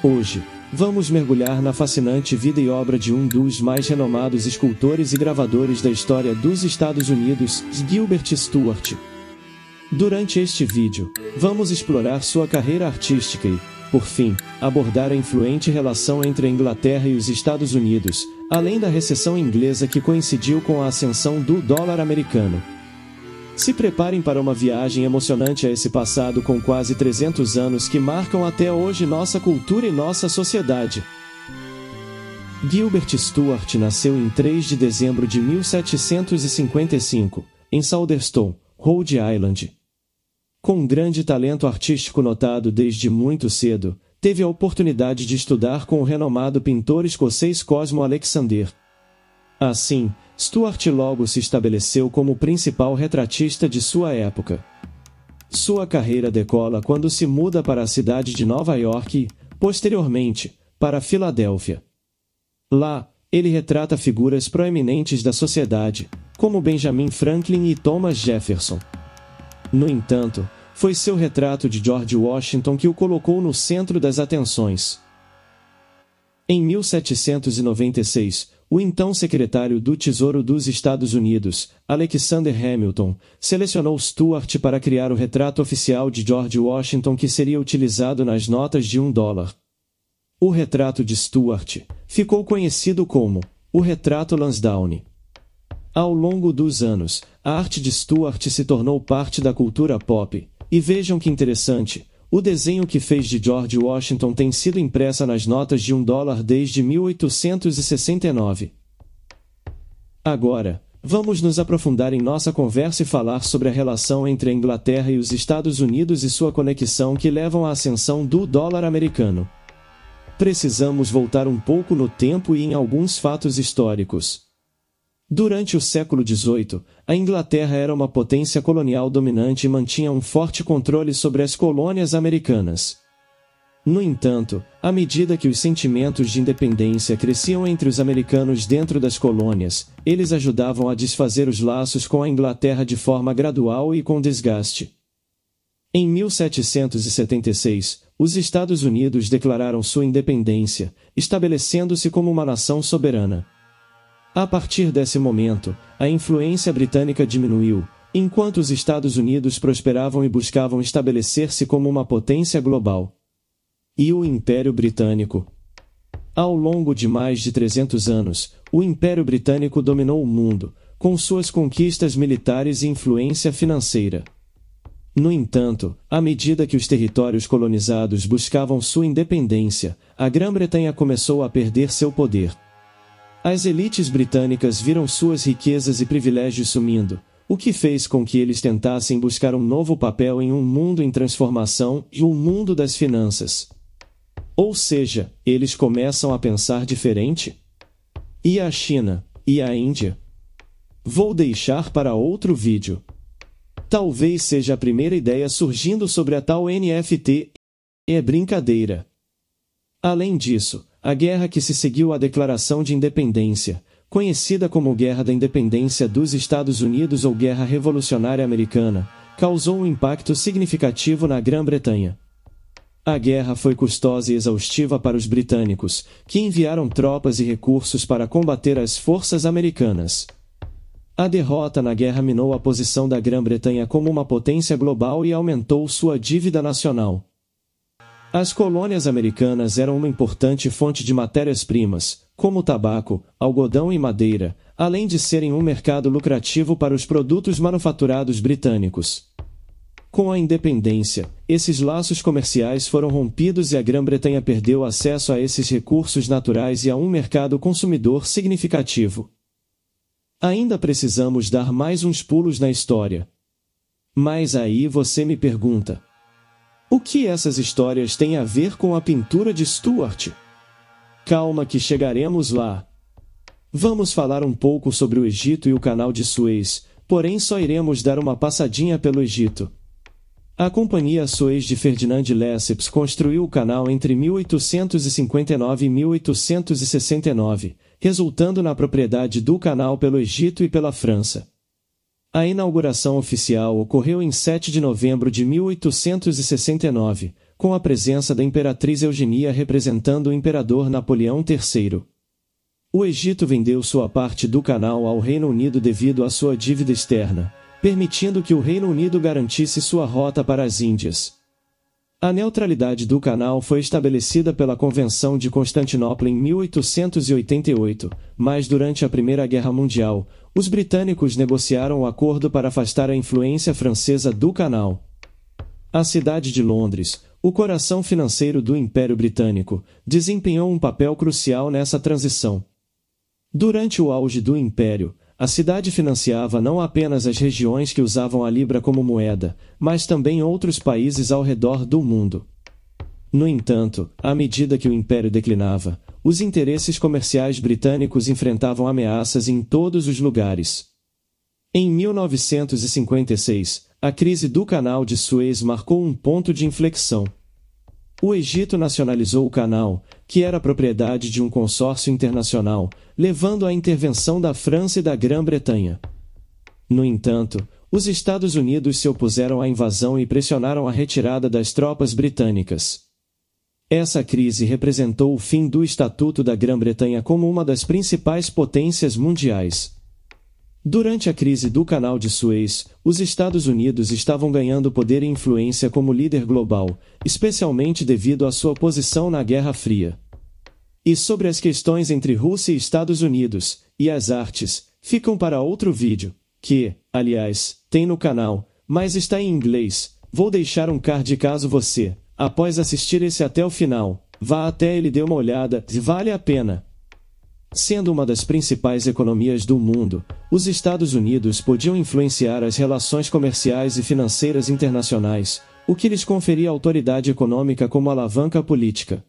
Hoje, vamos mergulhar na fascinante vida e obra de um dos mais renomados escultores e gravadores da história dos Estados Unidos, Gilbert Stuart. Durante este vídeo, vamos explorar sua carreira artística e, por fim, abordar a influente relação entre a Inglaterra e os Estados Unidos, além da recessão inglesa que coincidiu com a ascensão do dólar americano. Se preparem para uma viagem emocionante a esse passado com quase 300 anos que marcam até hoje nossa cultura e nossa sociedade. Gilbert Stuart nasceu em 3 de dezembro de 1755, em Souderstone, Rhode Island. Com grande talento artístico notado desde muito cedo, teve a oportunidade de estudar com o renomado pintor escocês Cosmo Alexander. Assim, Stuart logo se estabeleceu como o principal retratista de sua época. Sua carreira decola quando se muda para a cidade de Nova York e, posteriormente, para Filadélfia. Lá, ele retrata figuras proeminentes da sociedade, como Benjamin Franklin e Thomas Jefferson. No entanto, foi seu retrato de George Washington que o colocou no centro das atenções. Em 1796, o então secretário do Tesouro dos Estados Unidos, Alexander Hamilton, selecionou Stuart para criar o retrato oficial de George Washington que seria utilizado nas notas de $1. O retrato de Stuart ficou conhecido como o Retrato Lansdowne. Ao longo dos anos, a arte de Stuart se tornou parte da cultura pop, e vejam que interessante, o desenho que fez de George Washington tem sido impressa nas notas de $1 desde 1869. Agora, vamos nos aprofundar em nossa conversa e falar sobre a relação entre a Inglaterra e os Estados Unidos e sua conexão que levam à ascensão do dólar americano. Precisamos voltar um pouco no tempo e em alguns fatos históricos. Durante o século XVIII, a Inglaterra era uma potência colonial dominante e mantinha um forte controle sobre as colônias americanas. No entanto, à medida que os sentimentos de independência cresciam entre os americanos dentro das colônias, eles ajudavam a desfazer os laços com a Inglaterra de forma gradual e com desgaste. Em 1776, os Estados Unidos declararam sua independência, estabelecendo-se como uma nação soberana. A partir desse momento, a influência britânica diminuiu, enquanto os Estados Unidos prosperavam e buscavam estabelecer-se como uma potência global. E o Império Britânico? Ao longo de mais de 300 anos, o Império Britânico dominou o mundo, com suas conquistas militares e influência financeira. No entanto, à medida que os territórios colonizados buscavam sua independência, a Grã-Bretanha começou a perder seu poder. As elites britânicas viram suas riquezas e privilégios sumindo, o que fez com que eles tentassem buscar um novo papel em um mundo em transformação e um mundo das finanças. Ou seja, eles começam a pensar diferente? E a China? E a Índia? Vou deixar para outro vídeo. Talvez seja a primeira ideia surgindo sobre a tal NFT. É brincadeira. Além disso, a guerra que se seguiu à Declaração de Independência, conhecida como Guerra da Independência dos Estados Unidos ou Guerra Revolucionária Americana, causou um impacto significativo na Grã-Bretanha. A guerra foi custosa e exaustiva para os britânicos, que enviaram tropas e recursos para combater as forças americanas. A derrota na guerra minou a posição da Grã-Bretanha como uma potência global e aumentou sua dívida nacional. As colônias americanas eram uma importante fonte de matérias-primas, como tabaco, algodão e madeira, além de serem um mercado lucrativo para os produtos manufaturados britânicos. Com a independência, esses laços comerciais foram rompidos e a Grã-Bretanha perdeu acesso a esses recursos naturais e a um mercado consumidor significativo. Ainda precisamos dar mais uns pulos na história. Mas aí você me pergunta: o que essas histórias têm a ver com a pintura de Stuart? Calma que chegaremos lá. Vamos falar um pouco sobre o Egito e o Canal de Suez, porém só iremos dar uma passadinha pelo Egito. A Companhia Suez de Ferdinand de Lesseps construiu o canal entre 1859 e 1869, resultando na propriedade do canal pelo Egito e pela França. A inauguração oficial ocorreu em 7 de novembro de 1869, com a presença da Imperatriz Eugenia representando o Imperador Napoleão III. O Egito vendeu sua parte do canal ao Reino Unido devido à sua dívida externa, permitindo que o Reino Unido garantisse sua rota para as Índias. A neutralidade do canal foi estabelecida pela Convenção de Constantinopla em 1888, mas durante a Primeira Guerra Mundial, os britânicos negociaram o acordo para afastar a influência francesa do canal. A cidade de Londres, o coração financeiro do Império Britânico, desempenhou um papel crucial nessa transição. Durante o auge do Império, a cidade financiava não apenas as regiões que usavam a libra como moeda, mas também outros países ao redor do mundo. No entanto, à medida que o Império declinava, os interesses comerciais britânicos enfrentavam ameaças em todos os lugares. Em 1956, a crise do Canal de Suez marcou um ponto de inflexão. O Egito nacionalizou o canal, que era propriedade de um consórcio internacional, levando à intervenção da França e da Grã-Bretanha. No entanto, os Estados Unidos se opuseram à invasão e pressionaram a retirada das tropas britânicas. Essa crise representou o fim do Estatuto da Grã-Bretanha como uma das principais potências mundiais. Durante a crise do Canal de Suez, os Estados Unidos estavam ganhando poder e influência como líder global, especialmente devido à sua posição na Guerra Fria. E sobre as questões entre Rússia e Estados Unidos, e as artes, ficam para outro vídeo, que, aliás, tem no canal, mas está em inglês. Vou deixar um card caso você, após assistir esse até o final, vá até ele e dê uma olhada, vale a pena. Sendo uma das principais economias do mundo, os Estados Unidos podiam influenciar as relações comerciais e financeiras internacionais, o que lhes conferia autoridade econômica como alavanca política.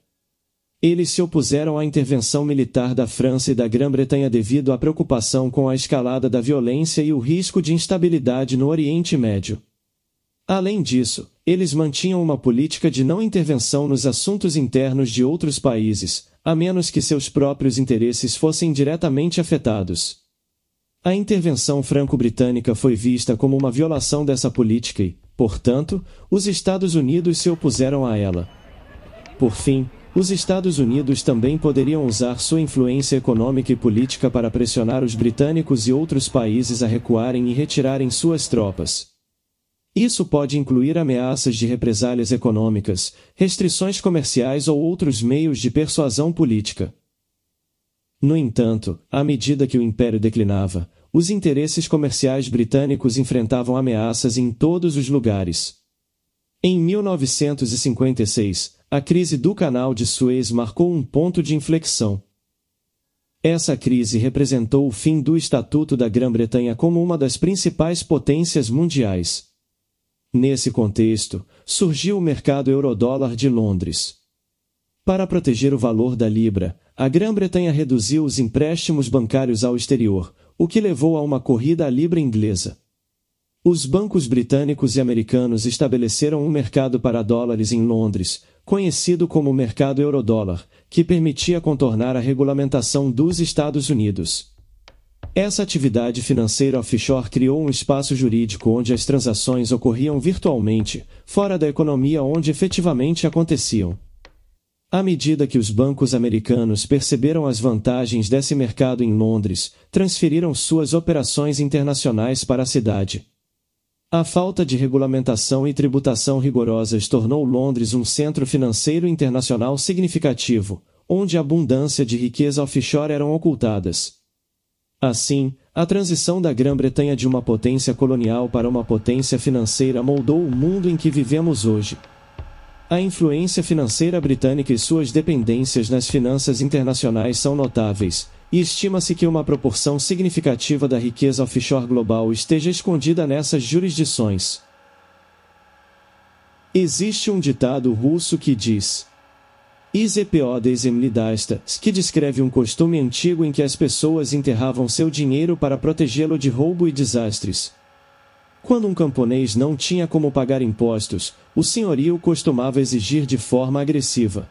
Eles se opuseram à intervenção militar da França e da Grã-Bretanha devido à preocupação com a escalada da violência e o risco de instabilidade no Oriente Médio. Além disso, eles mantinham uma política de não intervenção nos assuntos internos de outros países, a menos que seus próprios interesses fossem diretamente afetados. A intervenção franco-britânica foi vista como uma violação dessa política e, portanto, os Estados Unidos se opuseram a ela. Por fim, os Estados Unidos também poderiam usar sua influência econômica e política para pressionar os britânicos e outros países a recuarem e retirarem suas tropas. Isso pode incluir ameaças de represálias econômicas, restrições comerciais ou outros meios de persuasão política. No entanto, à medida que o Império declinava, os interesses comerciais britânicos enfrentavam ameaças em todos os lugares. Em 1956, a crise do Canal de Suez marcou um ponto de inflexão. Essa crise representou o fim do Estatuto da Grã-Bretanha como uma das principais potências mundiais. Nesse contexto, surgiu o mercado eurodólar de Londres. Para proteger o valor da libra, a Grã-Bretanha reduziu os empréstimos bancários ao exterior, o que levou a uma corrida à libra inglesa. Os bancos britânicos e americanos estabeleceram um mercado para dólares em Londres, conhecido como mercado eurodólar, que permitia contornar a regulamentação dos Estados Unidos. Essa atividade financeira offshore criou um espaço jurídico onde as transações ocorriam virtualmente, fora da economia onde efetivamente aconteciam. À medida que os bancos americanos perceberam as vantagens desse mercado em Londres, transferiram suas operações internacionais para a cidade. A falta de regulamentação e tributação rigorosas tornou Londres um centro financeiro internacional significativo, onde a abundância de riqueza offshore eram ocultadas. Assim, a transição da Grã-Bretanha de uma potência colonial para uma potência financeira moldou o mundo em que vivemos hoje. A influência financeira britânica e suas dependências nas finanças internacionais são notáveis, e estima-se que uma proporção significativa da riqueza offshore global esteja escondida nessas jurisdições. Existe um ditado russo que diz: que descreve um costume antigo em que as pessoas enterravam seu dinheiro para protegê-lo de roubo e desastres. Quando um camponês não tinha como pagar impostos, o senhorio costumava exigir de forma agressiva: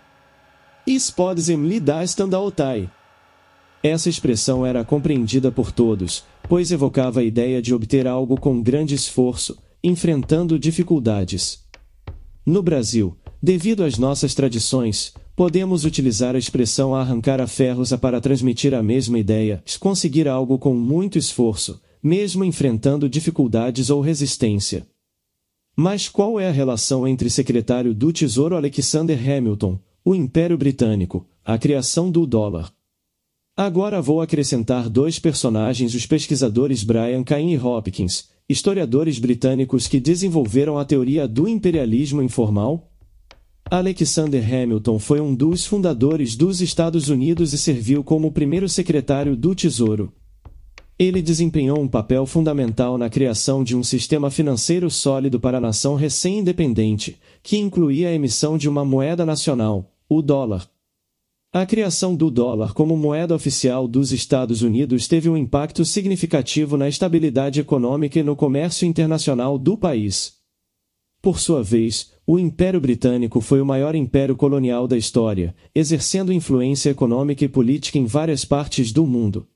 Essa expressão era compreendida por todos, pois evocava a ideia de obter algo com grande esforço, enfrentando dificuldades. No Brasil, devido às nossas tradições, podemos utilizar a expressão arrancar a ferros para transmitir a mesma ideia, conseguir algo com muito esforço, mesmo enfrentando dificuldades ou resistência. Mas qual é a relação entre secretário do Tesouro Alexander Hamilton, o Império Britânico, a criação do dólar? Agora vou acrescentar dois personagens, os pesquisadores Brian Cain e Hopkins, historiadores britânicos que desenvolveram a teoria do imperialismo informal. Alexander Hamilton foi um dos fundadores dos Estados Unidos e serviu como o primeiro secretário do Tesouro. Ele desempenhou um papel fundamental na criação de um sistema financeiro sólido para a nação recém-independente, que incluía a emissão de uma moeda nacional, o dólar. A criação do dólar como moeda oficial dos Estados Unidos teve um impacto significativo na estabilidade econômica e no comércio internacional do país. Por sua vez, o Império Britânico foi o maior império colonial da história, exercendo influência econômica e política em várias partes do mundo.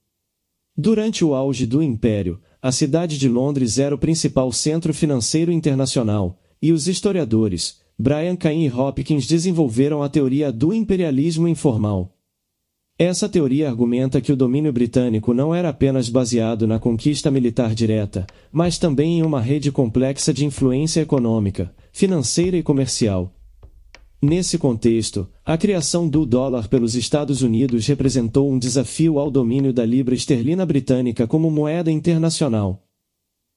Durante o auge do Império, a cidade de Londres era o principal centro financeiro internacional, e os historiadores, Brian Cain e Hopkins, desenvolveram a teoria do imperialismo informal. Essa teoria argumenta que o domínio britânico não era apenas baseado na conquista militar direta, mas também em uma rede complexa de influência econômica, financeira e comercial. Nesse contexto, a criação do dólar pelos Estados Unidos representou um desafio ao domínio da libra esterlina britânica como moeda internacional.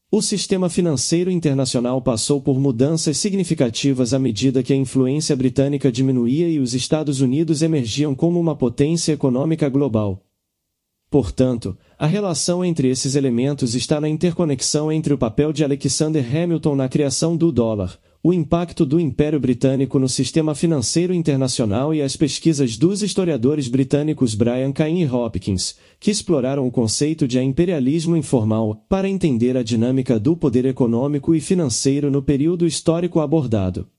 O sistema financeiro internacional passou por mudanças significativas à medida que a influência britânica diminuía e os Estados Unidos emergiam como uma potência econômica global. Portanto, a relação entre esses elementos está na interconexão entre o papel de Alexander Hamilton na criação do dólar, o impacto do Império Britânico no sistema financeiro internacional e as pesquisas dos historiadores britânicos Brian Cain e Hopkins, que exploraram o conceito de imperialismo informal para entender a dinâmica do poder econômico e financeiro no período histórico abordado.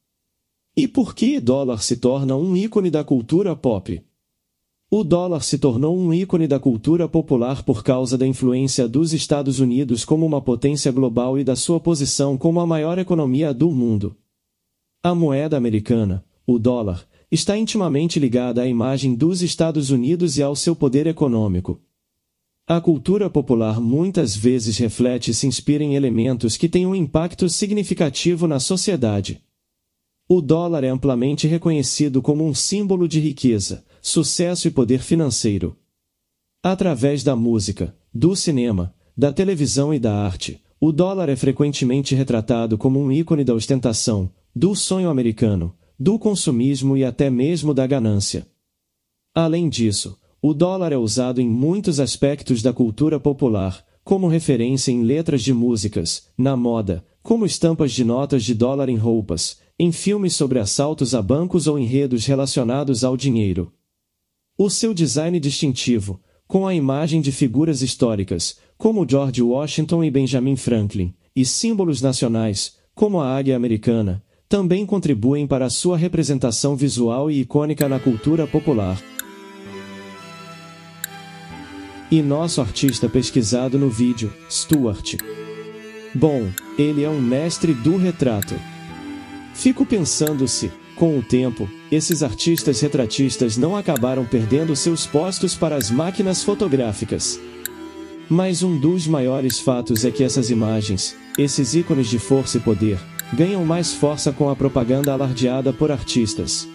E por que o dólar se torna um ícone da cultura pop? O dólar se tornou um ícone da cultura popular por causa da influência dos Estados Unidos como uma potência global e da sua posição como a maior economia do mundo. A moeda americana, o dólar, está intimamente ligada à imagem dos Estados Unidos e ao seu poder econômico. A cultura popular muitas vezes reflete e se inspira em elementos que têm um impacto significativo na sociedade. O dólar é amplamente reconhecido como um símbolo de riqueza, sucesso e poder financeiro. Através da música, do cinema, da televisão e da arte, o dólar é frequentemente retratado como um ícone da ostentação, do sonho americano, do consumismo e até mesmo da ganância. Além disso, o dólar é usado em muitos aspectos da cultura popular, como referência em letras de músicas, na moda, como estampas de notas de dólar em roupas, em filmes sobre assaltos a bancos ou enredos relacionados ao dinheiro. O seu design distintivo, com a imagem de figuras históricas, como George Washington e Benjamin Franklin, e símbolos nacionais, como a águia americana, também contribuem para a sua representação visual e icônica na cultura popular. E nosso artista pesquisado no vídeo, Stuart. Bom, ele é um mestre do retrato. Fico pensando se, com o tempo, esses artistas retratistas não acabaram perdendo seus postos para as máquinas fotográficas. Mas um dos maiores fatos é que essas imagens, esses ícones de força e poder, ganham mais força com a propaganda alardeada por artistas.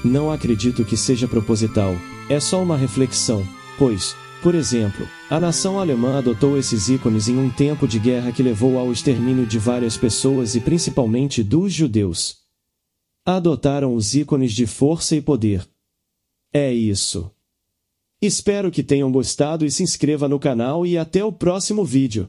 Não acredito que seja proposital, é só uma reflexão, pois, por exemplo, a nação alemã adotou esses ícones em um tempo de guerra que levou ao extermínio de várias pessoas e principalmente dos judeus. Adotaram os ícones de força e poder. É isso. Espero que tenham gostado e se inscreva no canal e até o próximo vídeo.